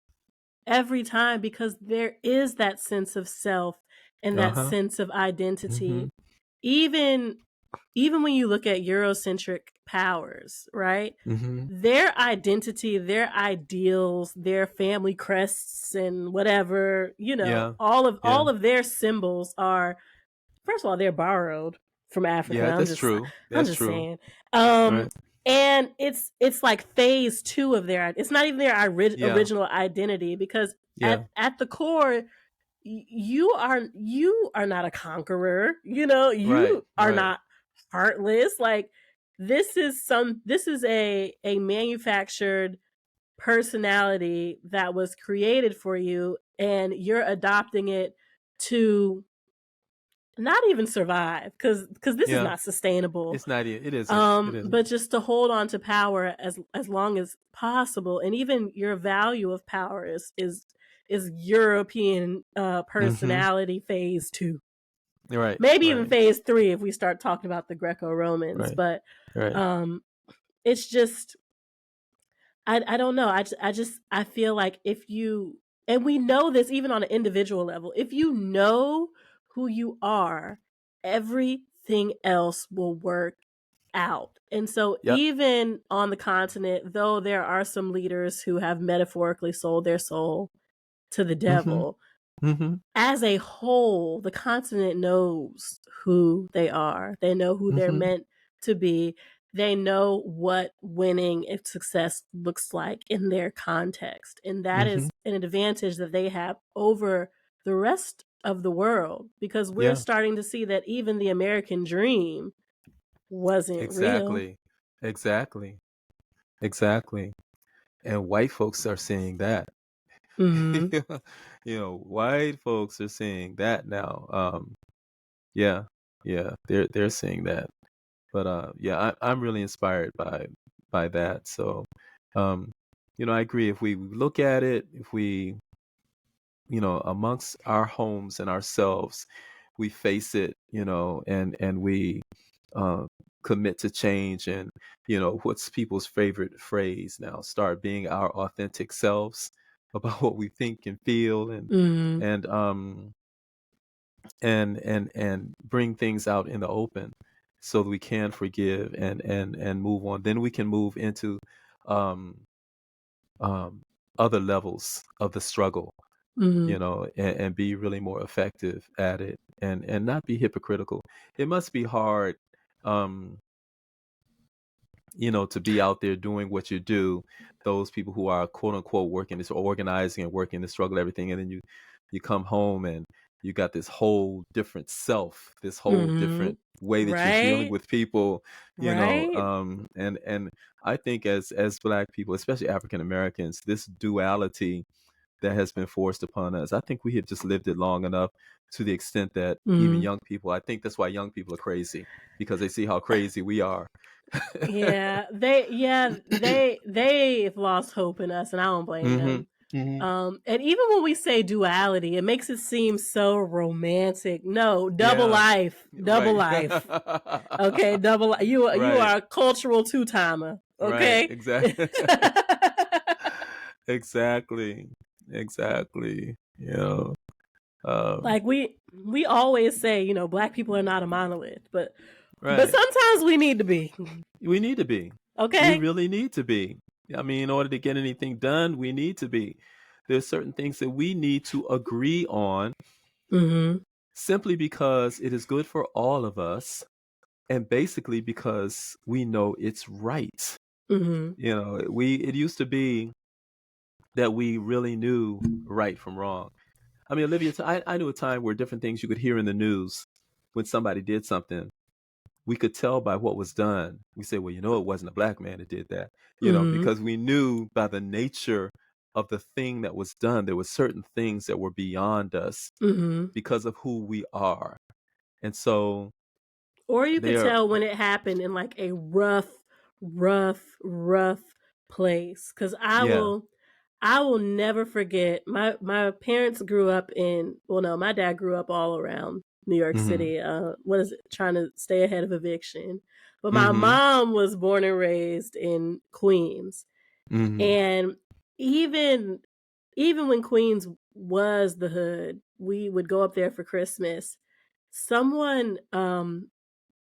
every time, because there is that sense of self and that Uh-huh. sense of Mm-hmm. identity. Even even when you look at Eurocentric powers, right? Mm-hmm. Their identity, their ideals, their family crests and whatever, Yeah. all Yeah. of their symbols are, first of all, they're borrowed from Africa. Yeah, that's true. I'm That's just true. saying. Right. And it's like phase 2 of their, it's not even their Yeah. original identity, because Yeah. at the core, you are not a conqueror. Right. You are Right. not heartless. Like, this is a manufactured personality that was created for you, and you're adopting it to not even survive, because this is Yeah. not sustainable. It's not. It isn't. It isn't. But just to hold on to power as long as possible, and even your value of power is European Mm-hmm. personality phase 2, Right. maybe even Right. phase 3 if we start talking about the Greco-Romans. Right. But Right. um, it's just, I don't know. I feel like if you, and we know this even on an individual level, if you know who you are, everything else will work out. And so Yep. even on the continent, though there are some leaders who have metaphorically sold their soul to the Mm-hmm. devil, Mm-hmm. as a whole, the continent knows who they are. They know who they're Mm-hmm. meant to be. They know what winning and success looks like in their context. And that Mm-hmm. is an advantage that they have over the rest of the world, because we're Yeah. starting to see that even the American dream wasn't real. Exactly. Exactly. Exactly. And white folks are seeing that. Mhm. White folks are seeing that now. Yeah. Yeah. They're seeing that. But yeah, I'm really inspired by that. So, um, I agree. If we look at it, if we, amongst our homes and ourselves, we face it, and we uh, commit to change. And what's people's favorite phrase now? Start being our authentic selves about what we think and feel, Mhm. and um and bring things out in the open, so that we can forgive and move on. Then we can move into um um other levels of the struggle, Mhm. and be really more effective at it, and not be hypocritical. It must be hard, um, to be out there doing what you do. Those people who are quote unquote working this, organizing and working the struggle, everything, and then you come home and you got this whole different self, this whole different Mhm. way that you're dealing Right? with people, Right? and I think as Black people, especially African Americans, this duality that has been forced upon us. I think we have just lived it long enough, to the extent that even Mhm. young people, I think that's why young people are crazy, because they see how crazy we are. They've lost hope in us, and I don't blame Mhm. them. Mhm. And even when we say duality, it makes it seem so romantic. No, double Yeah. life, double Right. life. Okay, you Right. are a cultural two timer. Right. Okay. Exactly. Exactly. Exactly. Um, Like, we always say, Black people are not a monolith, but right. sometimes we need to be. We need to be. We Okay. really need to be. I mean, in order to get anything done, we need to be. There's certain things that we need to agree on Mhm. simply because it is good for all of us and basically because we know it's right. Mhm. It used to be that we really knew right from wrong. I mean, Olivia, I knew a time where different things you could hear in the news when somebody did something, we could tell by what was done. We say, well, it wasn't a black man that did that, Mhm. because we knew by the nature of the thing that was done, there were certain things that were beyond us Mhm. because of who we are. And so Or you could there, tell when it happened in like a rough place. Cause yeah. I will never forget my parents grew up in, well no, my dad grew up all around New York Mm-hmm. City. What is it? Trying to stay ahead of eviction. But my Mm-hmm. mom was born and raised in Queens. Mm-hmm. And even even when Queens was the hood, we would go up there for Christmas. Someone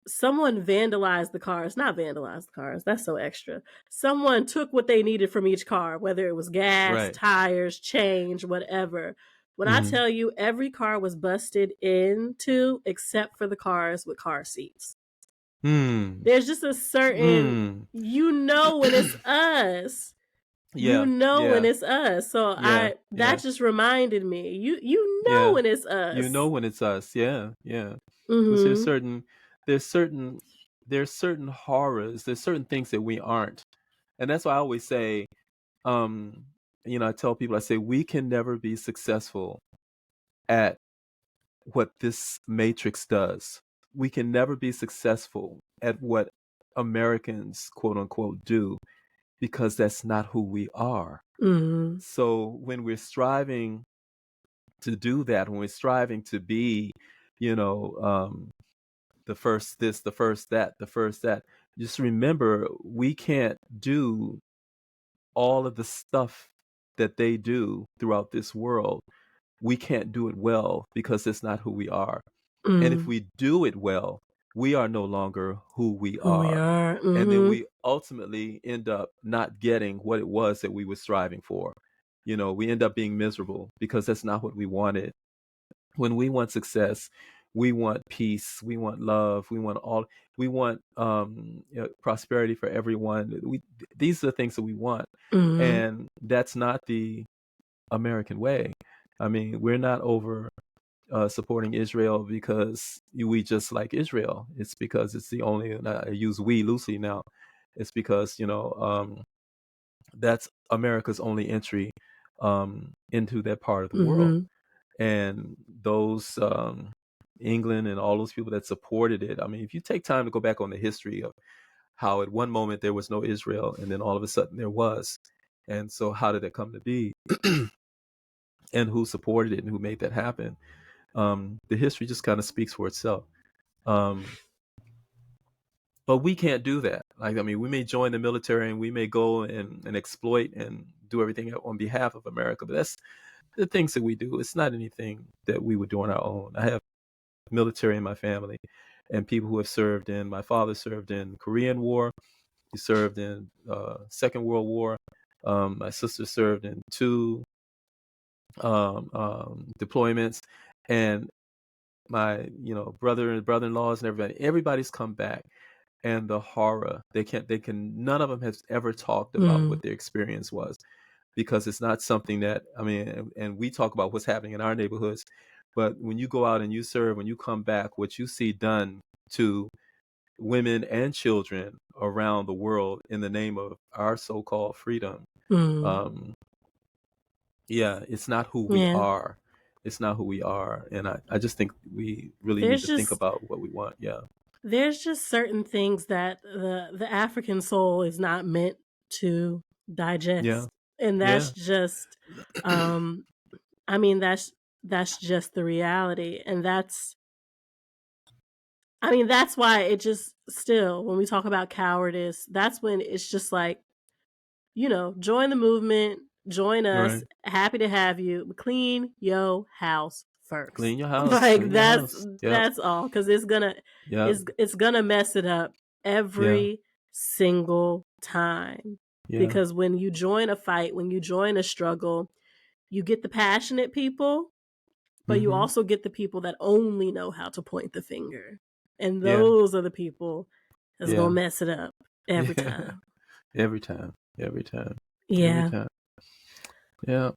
someone vandalized the cars, not vandalized the cars, that's so extra. Someone took what they needed from each car, whether it was gas, Right. tires, change, whatever. When I Mm-hmm. tell you every car was busted into except for the cars with car seats. Mm. There's just a certain, Mm. when it's us. You Yeah. know when Yeah. it's us. So Yeah. I that Yeah. just reminded me. You know Yeah. when it's You know us. when it's us. Yeah. Yeah. Because Mhm. there's certain there's certain horrors, there's certain things that we aren't. And that's why I always say, um, I tell people, I say we can never be successful at what this matrix does. We can never be successful at what Americans quote unquote do because that's not who we are. Mhm. So when we're striving to do that, when we're striving to be, you know, the first this, the first that, the first that, just remember we can't do all of the stuff that they do throughout this world. We can't do it well because it's not who we are. And if Mhm. we do it well, we are no longer who we Who we are. are. And then Mhm. we ultimately end up not getting what it was that we were striving for. We end up being miserable because that's not what we wanted. When we want success, we want peace, we want love, we want prosperity for everyone. These are the things that we want. Mhm. And that's not the American way. I mean, we're not over supporting Israel because we just like Israel. It's because it's the only, and I use we loosely now. It's because, that's America's only entry into that part of the world. Mhm. And those, England and all those people that supported it. I mean, if you take time to go back on the history of how at one moment there was no Israel and then all of a sudden there was. And so how did that come to be? And who supported it and who made that happen? The history just kind of speaks for itself. Um, but we can't do that. Like, I mean, we may join the military and we may go and exploit and do everything on behalf of America, but that's the things that we do. It's not anything that we would do on our own. I have military in my family and people who have served in, my father served in Korean War. He served in Second World War. My sister served in two deployments. And my brother-in-laws and everybody's come back, and the horror, they can none of them has ever talked about Mhm. what their experience was, because it's not something that, I mean, and we talk about what's happening in our neighborhoods, but when you go out and you serve, when you come back, what you see done to women and children around the world in the name of our so-called freedom, Mhm. um yeah, it's not who we Yeah. are. It's not who we are. And I just think we really need There's to think just about what we want. Yeah. there's just certain things that the African soul is not meant to Yeah. digest. And Yeah. that's just um I mean that's just the reality. And that's why it just still, when we talk about cowardice, that's when it's just like, join the movement, join us, Right. happy to have you, but clean your house first. Clean your house. Like Clean your that's house. Yep. that's all, cuz it's going to Yep. it's it's going to mess it up Yeah. every single time. Because when you join a fight, when you join a struggle, you get the passionate people, but you also get the people that only know how to point the finger. And those are the people that's going to mess it up every time. Every time. Every time. Yeah. Every time. Yeah.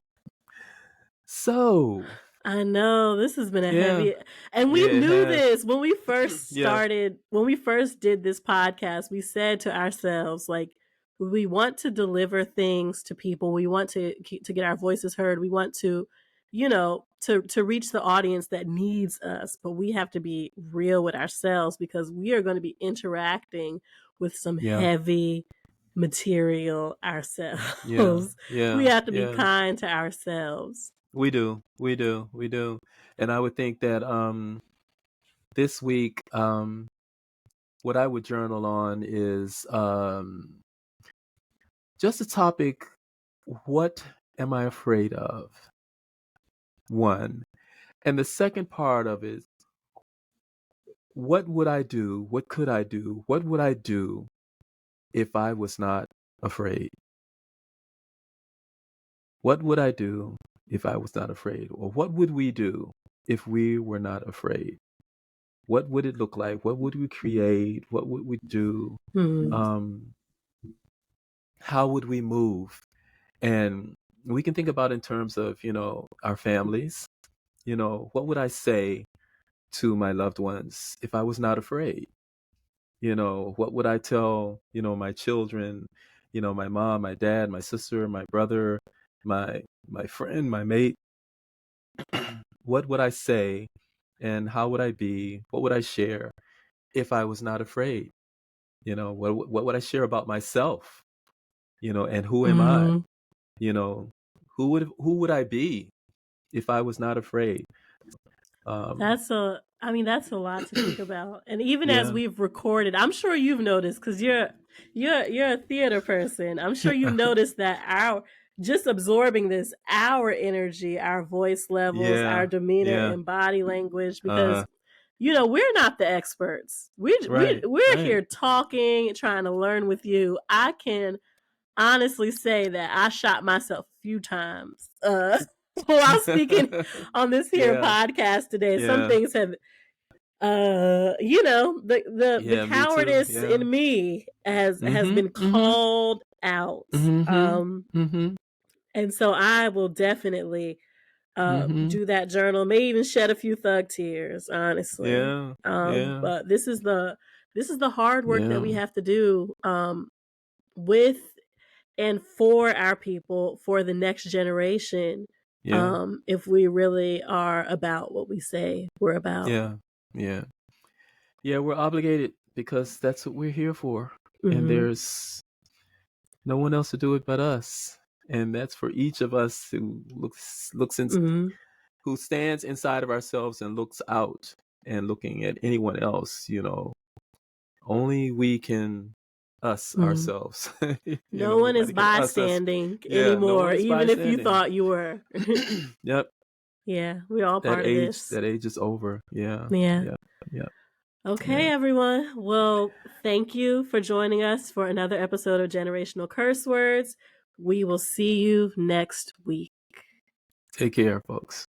So I know this has been a heavy, and we knew this when we first started, when we first did this podcast. We said to ourselves, like, we want to deliver things to people. We want to get our voices heard. We want to, you know, to reach the audience that needs us. But we have to be real with ourselves, because we are going to be interacting with some heavy material ourselves. We have to be kind to ourselves. We do. And I would think that this week, what I would journal on is just a topic: what am I afraid of? One. And the second part of it, what would I do? What could I do? What would I do if I was not afraid? What would I do if I was not afraid? Or what would we do if we were not afraid? What would it look like? What would we create? What would we do? How would we move? And we can think about in terms of, you know, our families. You know, what would I say to my loved ones if I was not afraid? You know, what would I tell, you know, my children, you know, my mom, my dad, my sister, my brother, my friend, my mate? What would I say, and how would I be? What would I share if I was not afraid? You know, what would I share about myself? You know, and who am I? You know, who would I be if I was not afraid? That's a lot to think about. And even as we've recorded, I'm sure you've noticed, because you're a theater person. I'm sure you noticed that our just absorbing this, our energy, our voice levels, our demeanor and body language, because you know, we're not the experts. We're here talking, trying to learn with you. I can honestly say that I shot myself a few times while speaking on this here podcast today. Some things have you know, the cowardice in me has been called out. And so I will definitely do that journal, may even shed a few thug tears, honestly. But this is the hard work that we have to do with and for our people, for the next generation, if we really are about what we say we're about. We're obligated, because that's what we're here for. And there's no one else to do it but us. And that's for each of us who looks in, who stands inside of ourselves and looks out and looking at anyone else. You know, only we can ourselves. No one is bystanding anymore, even if you thought you were. Yeah, we're all part of this. That age is over. Yeah. Okay, everyone. Well, thank you for joining us for another episode of Generational Curse Words. We will see you next week. Take care, folks.